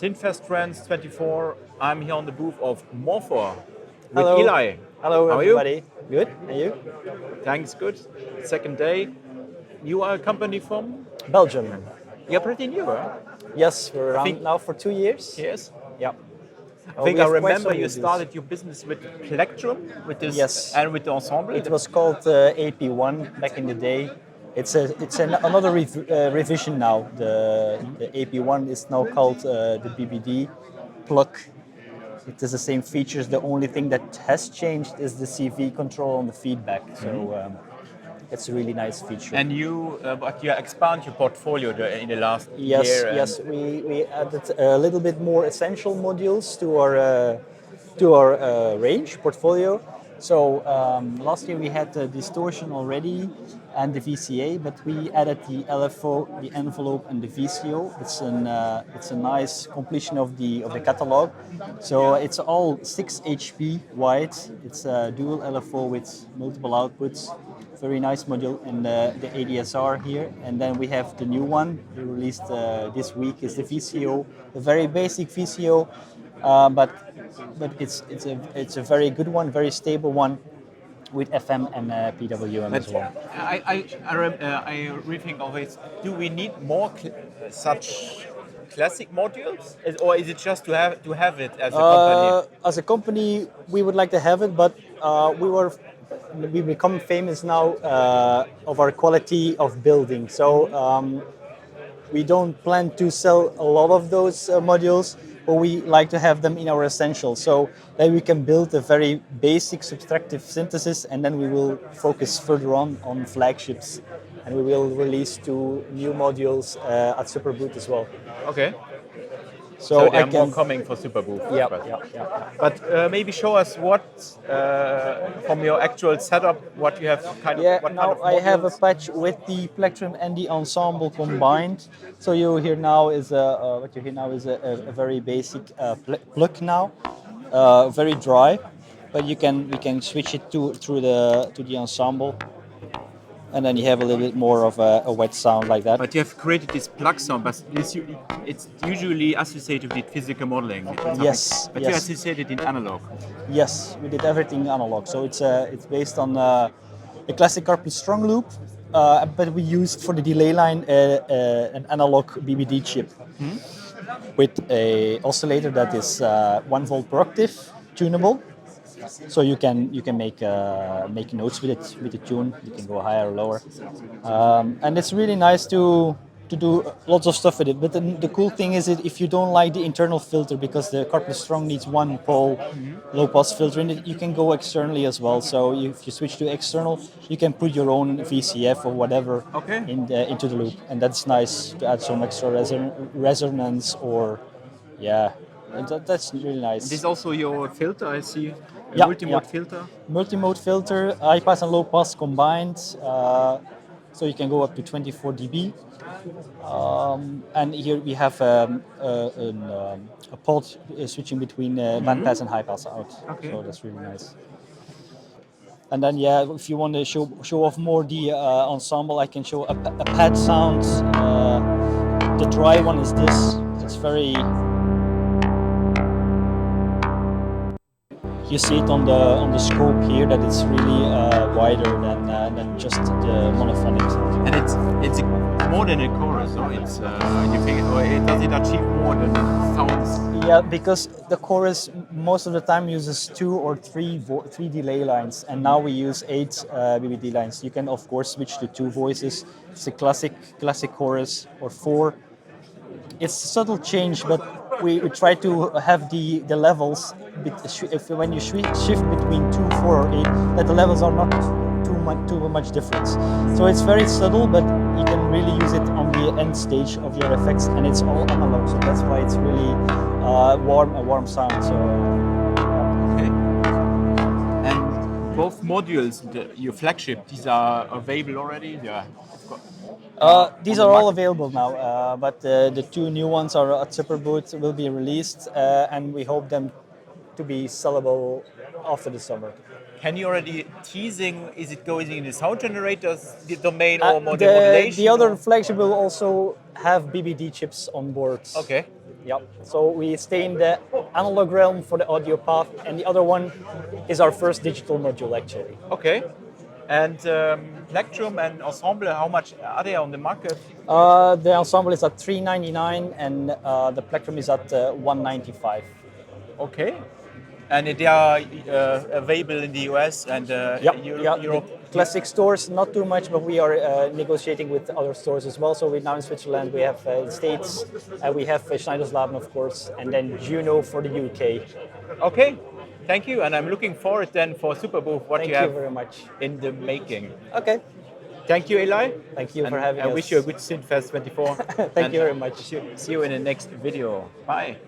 SynthFest France 24. I'm here on the booth of Morphor with Hello. Eli. Hello, How are everybody. Good? And you? Thanks, good. Second day. You are a company from? Belgium. You're pretty new, huh? Yes, we're I around think, now for 2 years. yes. Yeah. I think we I have quite remember some you reviews. started your business with Plectrum, with this, Yes. and with the Ensemble. It was called AP1 back in the day. It's another revision now. The AP1 is now called the BBD plug. It has the same features. The only thing that has changed is the CV control on the feedback. So it's a really nice feature. And but you expand your portfolio in the last Yes, year. yes, we added a little bit more essential modules to our range portfolio. So last year we had the distortion already and the VCA, but we added the LFO, the envelope, and the VCO. It's a nice completion of the catalog. So it's all 6 HP wide. It's a dual LFO with multiple outputs. Very nice module, and the ADSR here. And then we have the new one we released this week is the VCO, a very basic VCO, but it's a very good one, very stable one with FM and PWM as well. I rethink always. Do we need more such classic modules, or is it just to have it as a company? As a company, we would like to have it, but we become famous now of our quality of building. So we don't plan to sell a lot of those modules, but we like to have them in our essentials. So then we can build a very basic subtractive synthesis, and then we will focus further on flagships, and we will release 2 new modules at Superboot as well. Okay. So there I are more coming for Superbooth. Yeah. But maybe show us what from your actual setup, what you have what Now kind of I have a modules? patch with the Plectrum and the Ensemble combined. So you hear now is what you hear now is a very basic plug now, very dry, but we can switch it to the Ensemble, and then you have a little bit more of a wet sound like that. But you have created this plug sound, but it's usually associated with physical modeling. Yes, But you yes. associate it in analog. Yes, we did everything analog. So it's based on a classic carpet strong loop, but we used for the delay line an analog BBD chip with a oscillator that is 1 volt per octave, tunable. So you can make notes with it with the tune. You can go higher or lower, and it's really nice to do lots of stuff with it. But the cool thing is that if you don't like the internal filter, because the Carplay Strong needs 1 pole low pass filter in it, you can go externally as well. So if you switch to external, you can put your own VCF or whatever into the loop, and that's nice to add some extra resonance or that's really nice. This is also your filter, I see. Yeah, Multimode filter. Multimode filter, high pass and low pass combined, so you can go up to 24 dB. And here we have a pod switching between band pass and high pass out. Okay. So that's really nice. And then if you want to show off more the Ensemble, I can show a pad sound. The dry one is this. It's very. You see it on the scope here that it's really wider than just the monophonic. And it's more than a chorus, so it's you think, or does it achieve more than sounds? Yeah, because the chorus most of the time uses 2 or 3 delay lines, and now we use 8 BBD lines. You can of course switch to 2 voices. It's a classic chorus, or 4. It's a subtle change, but we try to have the levels. When you shift between 2, 4, or 8, that the levels are not too much difference. So it's very subtle, but you can really use it on the end stage of your effects, and it's all analog. So that's why it's really a warm sound. So. Okay. And both modules, your flagship, these are available already. Yeah. These are all available now, but the 2 new ones are at Superboot, will be released, and we hope them to be sellable after the summer. Can you already teasing? Is it going in the sound generators, the domain, or modulation? The other flagship will also have BBD chips on board. Okay. Yep. So we stay in the analog realm for the audio path, and the other one is our first digital module actually. Okay. And Plectrum and Ensemble, how much are they on the market? The Ensemble is at $399 and the Plectrum is at $195. Okay. And they are available in the US and Europe. The classic stores, not too much, but we are negotiating with other stores as well. So we're now in Switzerland, we have the States, we have Schneiderslaben, of course, and then Juno for the UK. Okay, thank you. And I'm looking forward then for Superbooth, what Thank you have you very much. in the making. Okay. Thank you, Eli. Thank you And for having us. I wish you a good SynthFest 24. Thank you very much. See you in the next video. Bye.